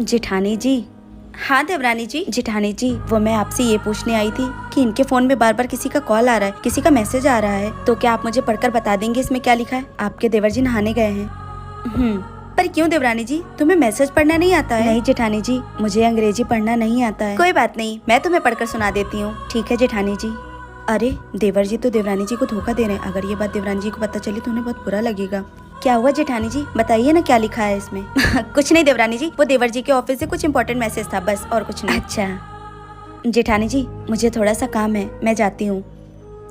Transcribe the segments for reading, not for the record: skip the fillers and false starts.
जेठानी जी। हाँ देवरानी जी। जेठानी जी, वो मैं आपसे ये पूछने आई थी कि इनके फोन में बार बार किसी का कॉल आ रहा है, किसी का मैसेज आ रहा है, तो क्या आप मुझे पढ़कर बता देंगे इसमें क्या लिखा है? आपके देवर जी नहाने गए हैं। पर क्यों देवरानी जी, तुम्हें मैसेज पढ़ना नहीं आता है? नहीं जेठानी जी, मुझे अंग्रेजी पढ़ना नहीं आता है। कोई बात नहीं, मैं तुम्हें पढ़कर सुना देती हूँ। ठीक है जेठानी जी। अरे देवर जी तो देवरानी जी को धोखा दे रहे हैं। अगर ये बात देवरानी जी को पता चली तो उन्हें बहुत बुरा लगेगा। क्या हुआ जेठानी जी, बताइए ना क्या लिखा है इसमें। कुछ नहीं देवरानी जी, वो देवर जी के ऑफिस से कुछ इम्पोर्टेंट मैसेज था, बस और कुछ नहीं। अच्छा जेठानी जी, मुझे थोड़ा सा काम है, मैं जाती हूँ।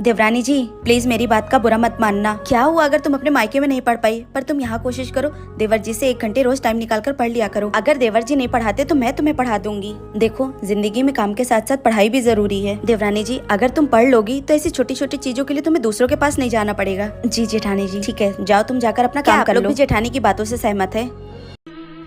देवरानी जी प्लीज मेरी बात का बुरा मत मानना। क्या हुआ अगर तुम अपने मायके में नहीं पढ़ पाई, पर तुम यहाँ कोशिश करो, देवर जी से 1 घंटे रोज टाइम निकाल कर पढ़ लिया करो। अगर देवर जी नहीं पढ़ाते तो मैं तुम्हें पढ़ा दूंगी। देखो जिंदगी में काम के साथ साथ पढ़ाई भी जरूरी है। देवरानी जी अगर तुम पढ़ लोगी तो ऐसी छोटी छोटी चीजों के लिए तुम्हें दूसरों के पास नहीं जाना पड़ेगा। जी जेठानी जी। ठीक है, जाओ तुम जाकर अपना काम कर लो। भी जेठानी की बातों से सहमत है?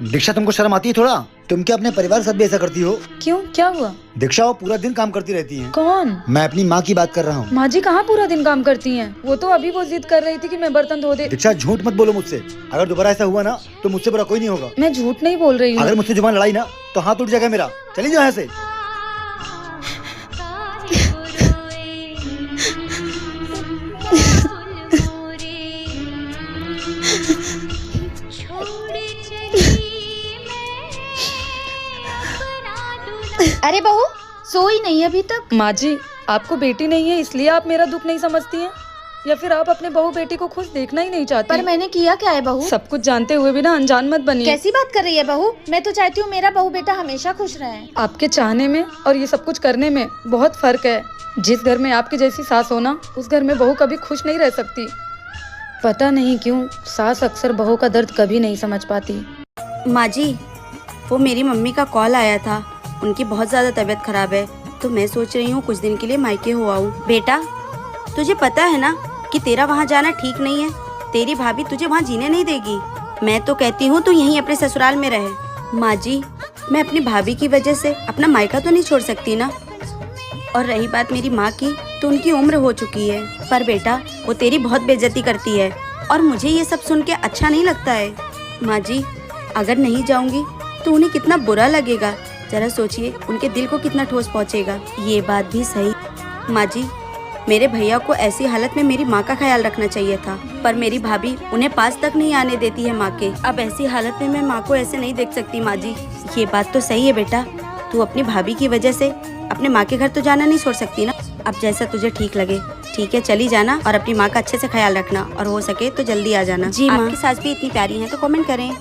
दीक्षा तुमको शर्म आती है थोड़ा? तुम क्या अपने परिवार के साथ भी ऐसा करती हो? क्यों, क्या हुआ? दीक्षा वो पूरा दिन काम करती रहती हैं। कौन? मैं अपनी माँ की बात कर रहा हूँ। माँ जी कहाँ पूरा दिन काम करती हैं? वो तो अभी वो जिद कर रही थी कि मैं बर्तन धो दे। दीक्षा झूठ मत बोलो मुझसे, अगर दोबारा ऐसा हुआ ना तो मुझसे बुरा कोई नहीं होगा। मैं झूठ नहीं बोल रही हूँ। अगर मुझसे जुबान लड़ाई ना तो हाथ उठ जाएगा मेरा। चली जाओ यहाँ से। अरे बहू सोई नहीं अभी तक? माँ जी आपको बेटी नहीं है इसलिए आप मेरा दुख नहीं समझती हैं, या फिर आप अपने बहू बेटी को खुश देखना ही नहीं चाहती? पर मैंने किया क्या है बहू? सब कुछ जानते हुए भी ना अनजान मत बनिए। कैसी बात कर रही है बहू? मैं तो चाहती हूँ मेरा बहू बेटा हमेशा खुश रहे। आपके चाहने में और ये सब कुछ करने में बहुत फर्क है। जिस घर में आपकी जैसी सास हो ना, उस घर में बहू कभी खुश नहीं रह सकती। पता नहीं क्यों सास अक्सर बहू का दर्द कभी नहीं समझ पाती। माँ जी वो मेरी मम्मी का कॉल आया था, उनकी बहुत ज्यादा तबीयत खराब है, तो मैं सोच रही हूँ कुछ दिन के लिए मायके हो आऊँ। बेटा तुझे पता है ना कि तेरा वहाँ जाना ठीक नहीं है, तेरी भाभी तुझे वहाँ जीने नहीं देगी। मैं तो कहती हूँ तू यहीं अपने ससुराल में रहे। माँ जी मैं अपनी भाभी की वजह से अपना मायका तो नहीं छोड़ सकती ना। और रही बात मेरी माँ की, तो उनकी उम्र हो चुकी है, पर बेटा वो तेरी बहुत बेइज्जती करती है और मुझे ये सब सुन के अच्छा नहीं लगता है। माँ जी अगर नहीं जाऊंगी तो उन्हें कितना बुरा लगेगा, जरा सोचिए उनके दिल को कितना ठोस पहुंचेगा। ये बात भी सही। माँ जी मेरे भैया को ऐसी हालत में मेरी माँ का ख्याल रखना चाहिए था, पर मेरी भाभी उन्हें पास तक नहीं आने देती है माँ के। अब ऐसी हालत में मैं माँ को ऐसे नहीं देख सकती। माँ जी ये बात तो सही है बेटा, तू अपनी भाभी की वजह से अपने माँ के घर तो जाना नहीं छोड़ सकती ना। अब जैसा तुझे ठीक लगे। ठीक है चली जाना और अपनी माँ का अच्छे से ख्याल रखना, और हो सके तो जल्दी आ जाना। जी माँ। आपकी सास भी इतनी प्यारी है तो कमेंट करें।